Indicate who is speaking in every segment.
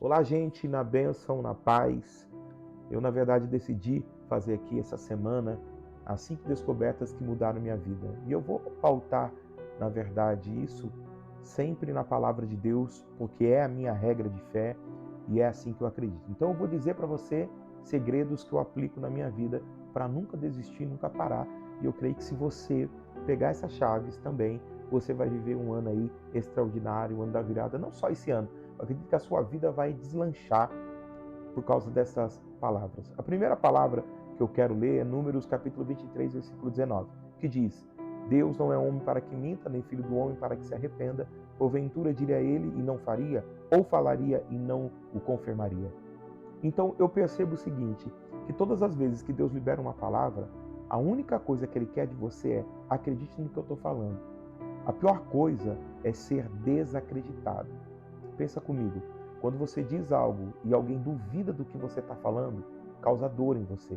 Speaker 1: Olá, gente, na bênção, na paz. Eu, na verdade, decidi fazer aqui essa semana as 5 descobertas que mudaram minha vida. E eu vou pautar, na verdade, isso sempre na palavra de Deus, porque é a minha regra de fé e é assim que eu acredito. Então, eu vou dizer para você segredos que eu aplico na minha vida para nunca desistir, nunca parar. E eu creio que se você pegar essas chaves também, você vai viver um ano aí extraordinário, um ano da virada, não só esse ano. Eu acredito que a sua vida vai deslanchar por causa dessas palavras. A primeira palavra que eu quero ler é Números capítulo 23, versículo 19, que diz: Deus não é homem para que minta, nem filho do homem para que se arrependa. Porventura diria ele e não faria, ou falaria e não o confirmaria. Então eu percebo o seguinte, que todas as vezes que Deus libera uma palavra, a única coisa que Ele quer de você é: acredite no que eu estou falando. A pior coisa é ser desacreditado. Pensa comigo, quando você diz algo e alguém duvida do que você está falando, causa dor em você.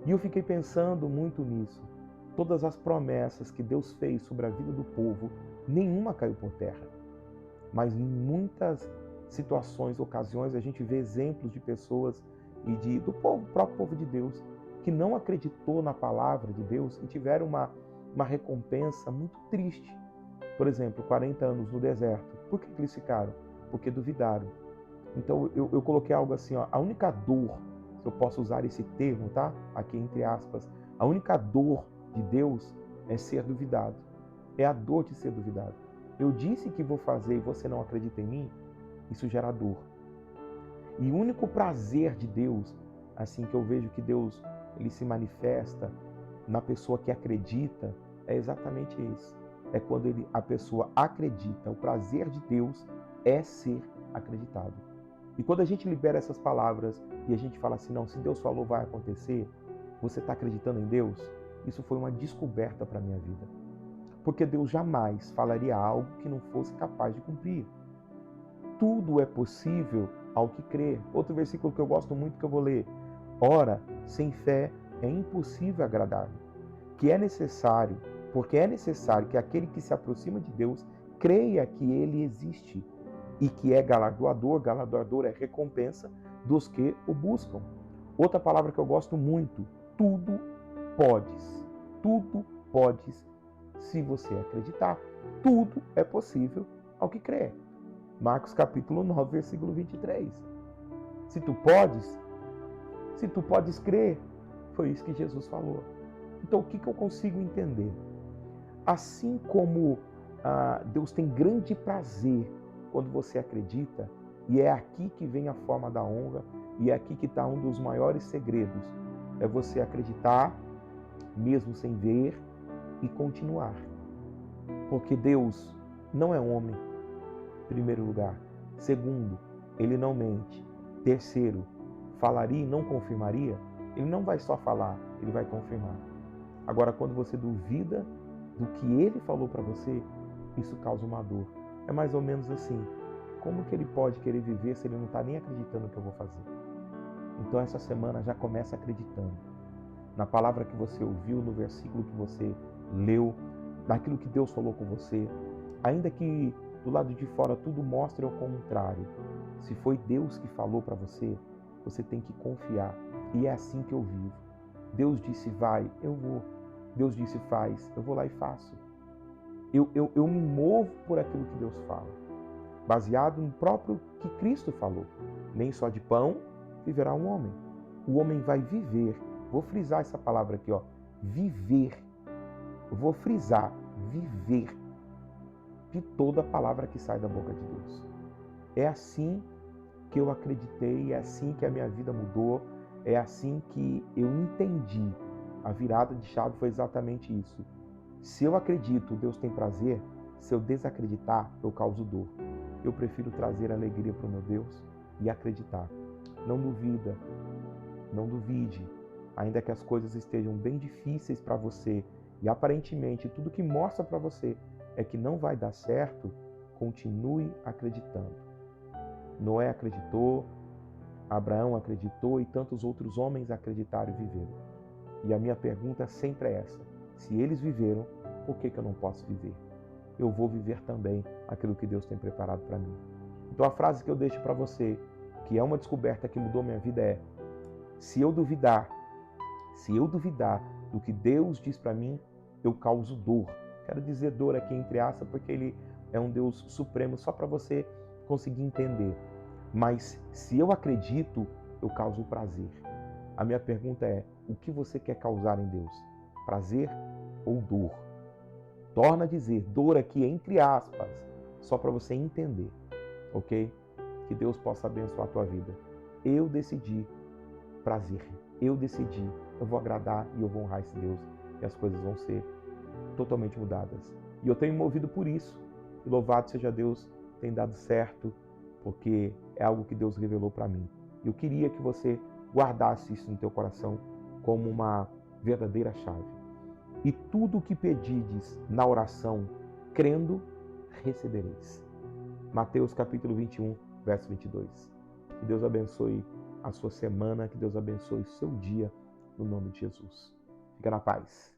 Speaker 1: E eu fiquei pensando muito nisso. Todas as promessas que Deus fez sobre a vida do povo, nenhuma caiu por terra. Mas em muitas situações, ocasiões, a gente vê exemplos de pessoas e do próprio povo de Deus, que não acreditou na palavra de Deus e tiveram uma recompensa muito triste. Por exemplo, 40 anos no deserto. Por que eles ficaram? Porque duvidaram. Então eu coloquei algo assim, ó, a única dor, se eu posso usar esse termo, tá? Aqui entre aspas, a única dor de Deus é ser duvidado. É a dor de ser duvidado. Eu disse que vou fazer e você não acredita em mim, isso gera dor. E o único prazer de Deus, assim que eu vejo que Deus ele se manifesta na pessoa que acredita, é exatamente isso. É quando a pessoa acredita. O prazer de Deus é ser acreditado. E quando a gente libera essas palavras e a gente fala assim, não, se Deus falou vai acontecer, você está acreditando em Deus? Isso foi uma descoberta para a minha vida. Porque Deus jamais falaria algo que não fosse capaz de cumprir. Tudo é possível ao que crê. Outro versículo que eu gosto muito que eu vou ler. Ora, sem fé é impossível agradar-lhe. Porque é necessário que aquele que se aproxima de Deus creia que ele existe e que é galardoador é recompensa dos que o buscam. Outra palavra que eu gosto muito, tudo podes se você acreditar. Tudo é possível ao que crê. Marcos capítulo 9, versículo 23. Se tu podes crer, foi isso que Jesus falou. Então o que eu consigo entender? Assim como Deus tem grande prazer quando você acredita, e é aqui que vem a forma da honra, e é aqui que está um dos maiores segredos, é você acreditar, mesmo sem ver, e continuar. Porque Deus não é homem, em primeiro lugar. Segundo, Ele não mente. Terceiro, falaria e não confirmaria? Ele não vai só falar, Ele vai confirmar. Agora, quando você duvida do que Ele falou para você, isso causa uma dor. É mais ou menos assim, como que Ele pode querer viver se Ele não está nem acreditando no que eu vou fazer? Então essa semana já começa acreditando. Na palavra que você ouviu, no versículo que você leu, naquilo que Deus falou com você. Ainda que do lado de fora tudo mostre ao contrário. Se foi Deus que falou para você, você tem que confiar. E é assim que eu vivo. Deus disse vai, eu vou. Deus disse faz, eu vou lá e faço. Eu me movo por aquilo que Deus fala, baseado no próprio que Cristo falou. Nem só de pão viverá um homem. O homem vai viver. Vou frisar essa palavra aqui, ó. Viver. Eu vou frisar. Viver. De toda a palavra que sai da boca de Deus. É assim que eu acreditei, é assim que a minha vida mudou, é assim que eu entendi. A virada de chave foi exatamente isso. Se eu acredito, Deus tem prazer. Se eu desacreditar, eu causo dor. Eu prefiro trazer alegria para o meu Deus e acreditar. Não duvide, ainda que as coisas estejam bem difíceis para você e aparentemente tudo que mostra para você é que não vai dar certo, continue acreditando. Noé acreditou, Abraão acreditou e tantos outros homens acreditaram e viveram. E a minha pergunta sempre é essa: se eles viveram, por que eu não posso viver? Eu vou viver também aquilo que Deus tem preparado para mim. Então a frase que eu deixo para você que é uma descoberta que mudou minha vida, é: se eu duvidar do que Deus diz para mim, eu causo dor. Quero dizer dor aqui entre aspas, porque Ele é um Deus supremo, só para você conseguir entender. Mas se eu acredito, eu causo prazer. A minha pergunta é: o que você quer causar em Deus? Prazer ou dor? Torna a dizer, dor aqui entre aspas, só para você entender, ok? Que Deus possa abençoar a tua vida. Eu decidi prazer. Eu decidi, eu vou agradar e eu vou honrar esse Deus. E as coisas vão ser totalmente mudadas. E eu tenho me movido por isso. E louvado seja Deus, tem dado certo, porque é algo que Deus revelou para mim. Eu queria que você guardasse isso no teu coração como uma verdadeira chave. E tudo o que pedides na oração, crendo, recebereis. Mateus capítulo 21, verso 22. Que Deus abençoe a sua semana, que Deus abençoe o seu dia, no nome de Jesus. Fica na paz.